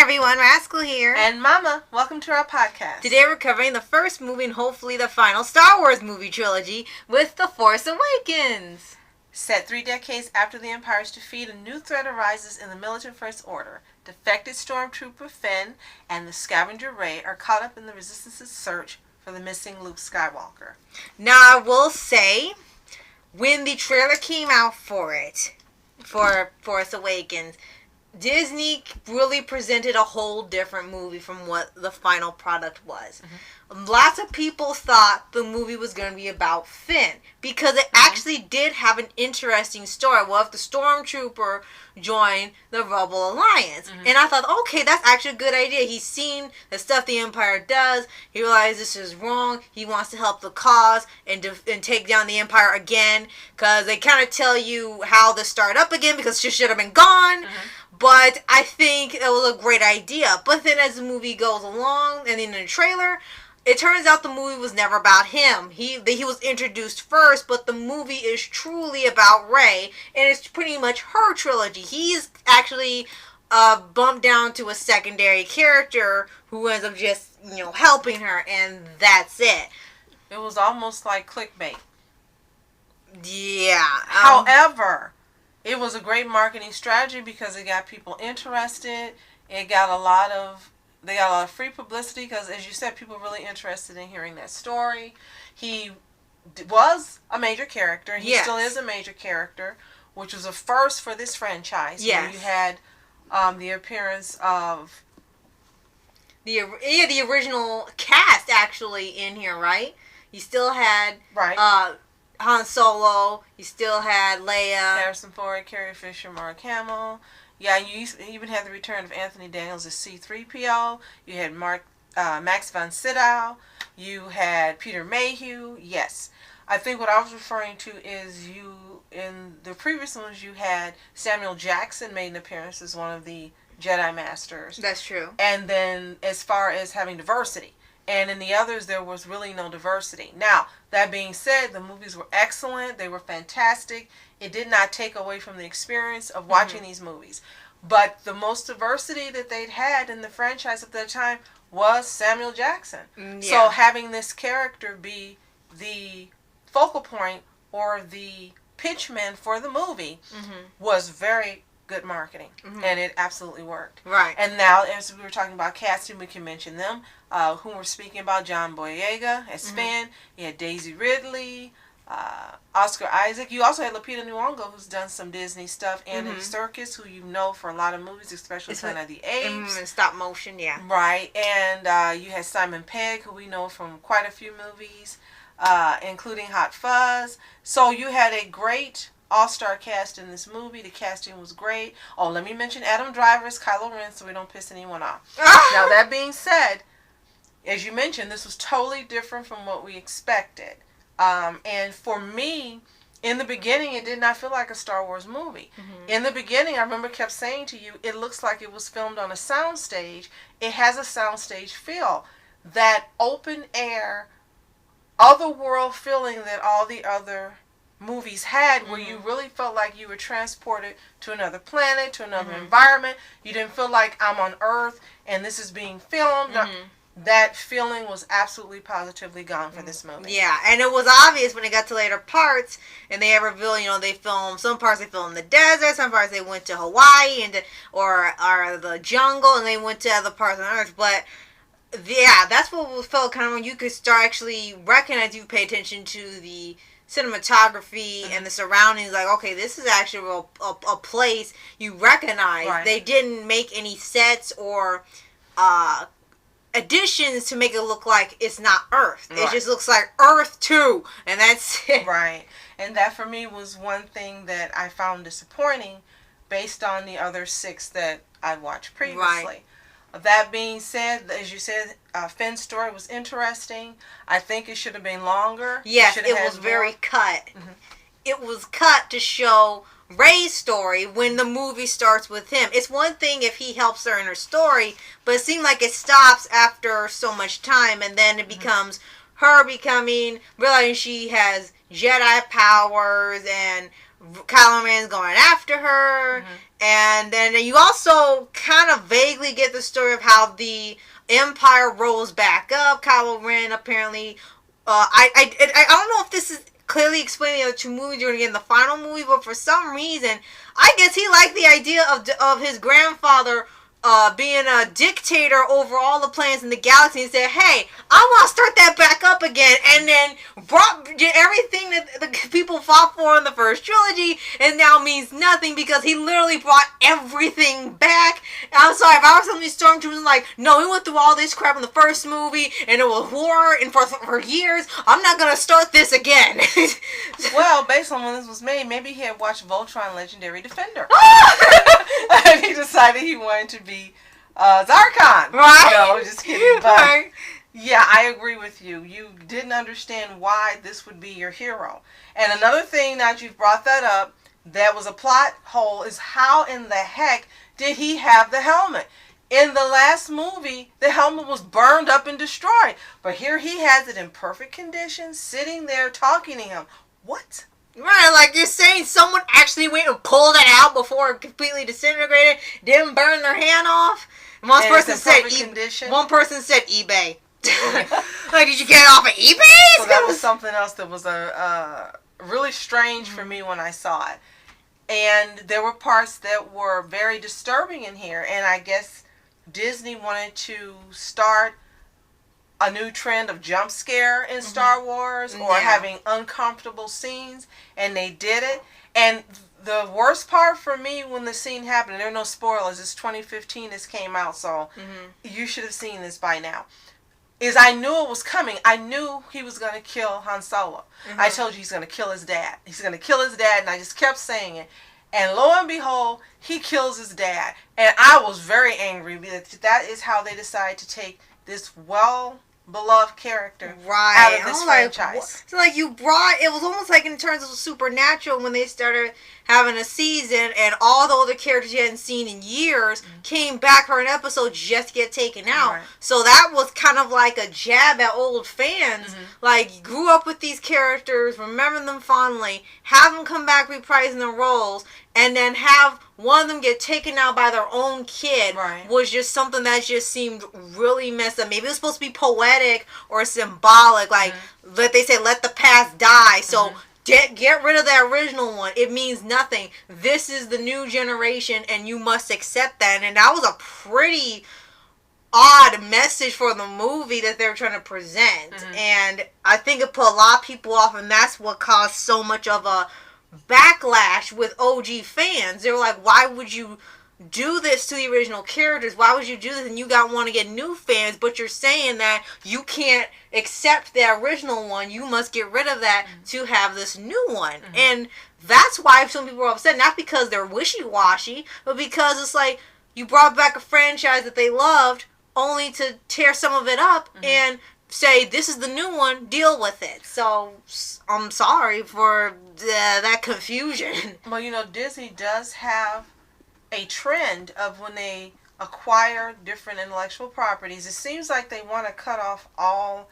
everyone, Rascal here. And Mama, welcome to our podcast. Today we're covering the first movie and hopefully the final Star Wars movie trilogy with The Force Awakens. Set 3 decades after the Empire's defeat, a new threat arises in the militant First Order. Defected stormtrooper Finn and the scavenger Rey are caught up in the Resistance's search for the missing Luke Skywalker. Now, I will say, when the trailer came out for Force Awakens, Disney really presented a whole different movie from what the final product was. Mm-hmm. Lots of people thought the movie was going to be about Finn because it actually did have an interesting story. Well, if the stormtrooper joined the Rebel Alliance. Mm-hmm. And I thought, okay, that's actually a good idea. He's seen the stuff the Empire does. He realizes this is wrong. He wants to help the cause and take down the Empire again because they kind of tell you how to start up again because she should have been gone. Mm-hmm. But I think it was a great idea. But then as the movie goes along, and in the trailer, it turns out the movie was never about him. He was introduced first, but the movie is truly about Rey, and it's pretty much her trilogy. He's actually bumped down to a secondary character who ends up just, helping her, and that's it. It was almost like clickbait. Yeah. However, it was a great marketing strategy because it got people interested. They got a lot of free publicity because, as you said, people were really interested in hearing that story. He was a major character. He still is a major character, which was a first for this franchise. Yes. You had the appearance of the original cast actually in here, right? You still had Han Solo, you still had Leia, Harrison Ford, Carrie Fisher, Mark Hamill. Yeah, you even had the return of Anthony Daniels as C-3PO. You had Max von Sydow. You had Peter Mayhew. Yes. I think what I was referring to is in the previous ones, you had Samuel Jackson made an appearance as one of the Jedi Masters. That's true. And then as far as having diversity. And in the others, there was really no diversity. Now, that being said, the movies were excellent. They were fantastic. It did not take away from the experience of watching these movies. But the most diversity that they'd had in the franchise at that time was Samuel Jackson. Yeah. So having this character be the focal point or the pitchman for the movie was very good marketing, and it absolutely worked. Right. And now, as we were talking about casting, we can mention them. Whom we're speaking about, John Boyega as Finn. You had Daisy Ridley, Oscar Isaac. You also had Lupita Nyong'o, who's done some Disney stuff, and Andy Serkis, who you know for a lot of movies, especially Planet of the Apes. And stop motion, yeah. Right. And you had Simon Pegg, who we know from quite a few movies, including Hot Fuzz. So you had a great all-star cast in this movie. The casting was great. Oh, let me mention Adam Driver as Kylo Ren so we don't piss anyone off. Now, that being said, as you mentioned, this was totally different from what we expected. And for me, in the beginning, it did not feel like a Star Wars movie. In the beginning, I remember kept saying to you, it looks like it was filmed on a soundstage. It has a soundstage feel. That open air, otherworld feeling that all the other movies had, where you really felt like you were transported to another planet, to another environment. You didn't feel like I'm on Earth and this is being filmed. That feeling was absolutely positively gone for this movie. Yeah, and it was obvious when it got to later parts, and they revealed, they filmed some parts. They filmed in the desert, some parts they went to Hawaii or the jungle, and they went to other parts on Earth. But yeah, that's what felt kind of when you could start actually recognize. You pay attention to the cinematography and the surroundings, like, okay, this is actually a place you recognize. Right. They didn't make any sets or additions to make it look like it's not Earth. Right. It just looks like Earth 2, and that's it. Right. And that for me was one thing that I found disappointing based on the other 6 that I watched previously. Right. That being said, as you said, Finn's story was interesting. I think it should have been longer. Yes, it was very cut. It was cut to show Rey's story when the movie starts with him. It's one thing if he helps her in her story, but it seemed like it stops after so much time, and then it becomes her realizing she has Jedi powers and Kylo Ren's going after her. And then you also kind of vaguely get the story of how the Empire rose back up. Kylo Ren apparently, I don't know if this is clearly explaining the other two movies you're going to get in the final movie, but for some reason, I guess he liked the idea of his grandfather being a dictator over all the planets in the galaxy and said, hey, I want to start that back up again, and then brought everything that the people fought for in the first trilogy and now means nothing because he literally brought everything back. And I'm sorry, if I was some of these stormtroopers like, no, we went through all this crap in the first movie and it was war and for years, I'm not going to start this again. Well, based on when this was made, maybe he had watched Voltron Legendary Defender. And he decided he wanted to be Zarkon. Right? No, just kidding. But right. yeah, I agree with you. You didn't understand why this would be your hero. And another thing, now that you've brought that up, that was a plot hole, is how in the heck did he have the helmet? In the last movie, the helmet was burned up and destroyed. But here he has it in perfect condition, sitting there talking to him. What? Right, like you're saying someone actually went and pulled it out before it completely disintegrated, didn't burn their hand off. And one person said eBay. Like, did you get it off of eBay? So that was something else that was really strange for me when I saw it. And there were parts that were very disturbing in here. And I guess Disney wanted to start a new trend of jump scare in Star Wars or having uncomfortable scenes, and they did it. And the worst part for me when the scene happened, there are no spoilers, it's 2015 this came out, so you should have seen this by now, is I knew it was coming. I knew he was going to kill Han Solo. I told you he's going to kill his dad. He's going to kill his dad, and I just kept saying it. And lo and behold, he kills his dad. And I was very angry because that is how they decided to take this beloved character out of this franchise. So like you brought, it was almost like in terms of Supernatural when they started having a season and all the other characters you hadn't seen in years came back for an episode just to get taken out. Right. So that was kind of like a jab at old fans. Like, you grew up with these characters, remember them fondly, have them come back reprising their roles, and then have one of them get taken out by their own kid was just something that just seemed really messed up. Maybe it was supposed to be poetic or symbolic, like let the past die. So get rid of that original one. It means nothing. This is the new generation, and you must accept that. And that was a pretty odd message for the movie that they were trying to present. And I think it put a lot of people off, and that's what caused so much of a backlash with OG fans. They were like, why would you do this to the original characters? Why would you do this? And you want to get new fans, but you're saying that you can't accept the original one. You must get rid of that to have this new one. And that's why some people are upset. Not because they're wishy-washy, but because it's like you brought back a franchise that they loved only to tear some of it up and say, this is the new one, deal with it. So I'm sorry for that confusion. Well, you know, Disney does have a trend of when they acquire different intellectual properties, it seems like they want to cut off all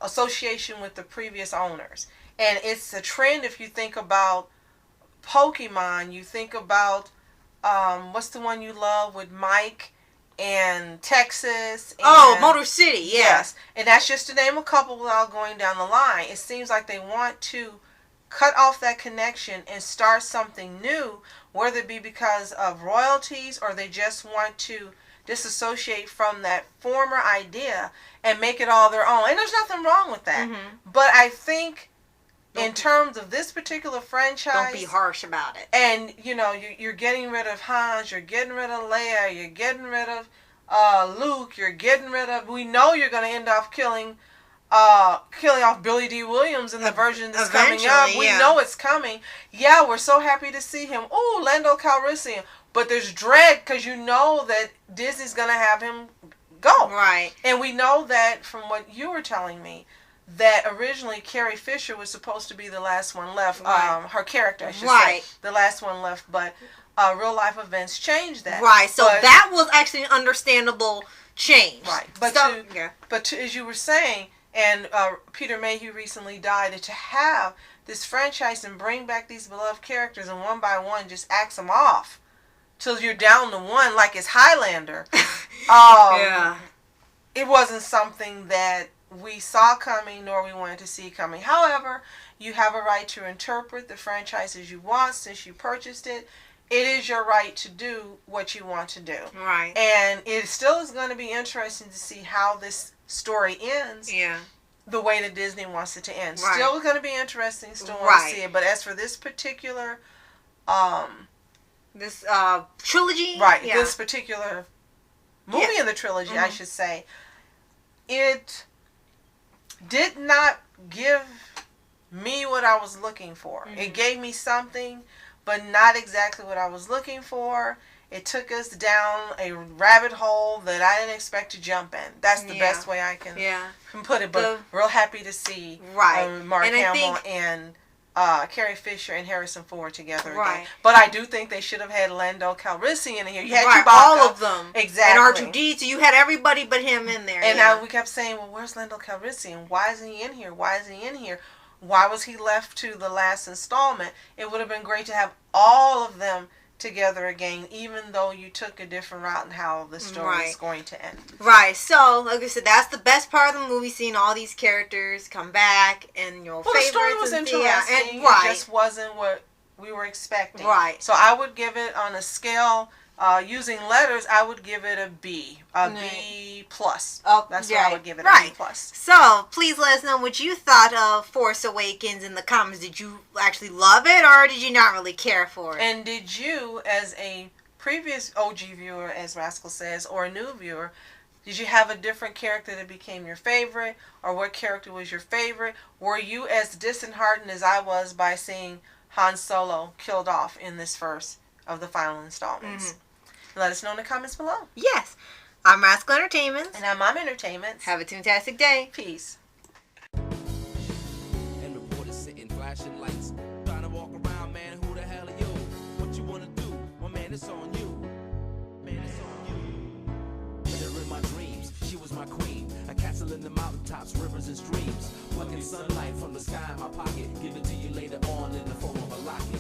association with the previous owners. And it's a trend. If you think about Pokemon, you think about what's the one you love with Mike and Texas. And, Motor City, yes. And that's just to name a couple without going down the line. It seems like they want to cut off that connection and start something new, whether it be because of royalties or they just want to disassociate from that former idea and make it all their own. And there's nothing wrong with that. But I think in terms of this particular franchise, don't be harsh about it. And, you know, you're getting rid of Hans, you're getting rid of Leia, you're getting rid of Luke, you're getting rid of... We know you're going to end up killing off Billy D. Williams in the version that's coming up. We know it's coming. Yeah, we're so happy to see him. Oh, Lando Calrissian. But there's dread because you know that Disney's going to have him go. Right. And we know that from what you were telling me, that originally Carrie Fisher was supposed to be the last one left. Her character, I should say. The last one left. But real life events changed that. Right. So that was actually an understandable change. Right. But, as you were saying, and Peter Mayhew recently died, and to have this franchise and bring back these beloved characters and one by one just axe them off till you're down to one like it's Highlander. Yeah. It wasn't something that we saw coming nor we wanted to see coming. However, you have a right to interpret the franchise as you want since you purchased it. It is your right to do what you want to do. Right. And it still is going to be interesting to see how this story ends. Yeah. The way that Disney wants it to end. Right. Still going to be interesting. Still want to see it. But as for this particular... this trilogy? Right. Yeah. This particular movie in the trilogy, I should say. It did not give me what I was looking for. It gave me something, but not exactly what I was looking for. It took us down a rabbit hole that I didn't expect to jump in. That's the best way I can put it. But real happy to see Mark Hamill and Carrie Fisher and Harrison Ford together again. But I do think they should have had Lando Calrissian in here. You had Chewbacca. All of them. Exactly. And R2-D2, you had everybody but him in there. And now we kept saying, well, where's Lando Calrissian? Why isn't he in here? Why isn't he in here? Why was he left to the last installment? It would have been great to have all of them together again, even though you took a different route in how the story is going to end. Right. So, like I said, that's the best part of the movie, seeing all these characters come back and your favorites. The story was interesting. And, it just wasn't what we were expecting. Right. So I would give it on a scale, using letters, I would give it a B. B plus. Oh, that's what I would give it, a B plus. So, please let us know what you thought of Force Awakens in the comments. Did you actually love it, or did you not really care for it? And did you, as a previous OG viewer, as Rascal says, or a new viewer, did you have a different character that became your favorite, or what character was your favorite? Were you as disheartened as I was by seeing Han Solo killed off in this first of the final installments? Let us know in the comments below. Yes. I'm Rascal Entertainment. And I'm Mom Entertainment. Have a fantastic day. Peace. And reporters sitting, flashing lights, trying to walk around, man, who the hell are you? What you want to do? Well, man, it's on you. Man, it's on you. With her in my dreams, she was my queen. A castle in the mountaintops, rivers and streams. Plucking sunlight from the sky in my pocket. Give it to you later on in the form of a locket.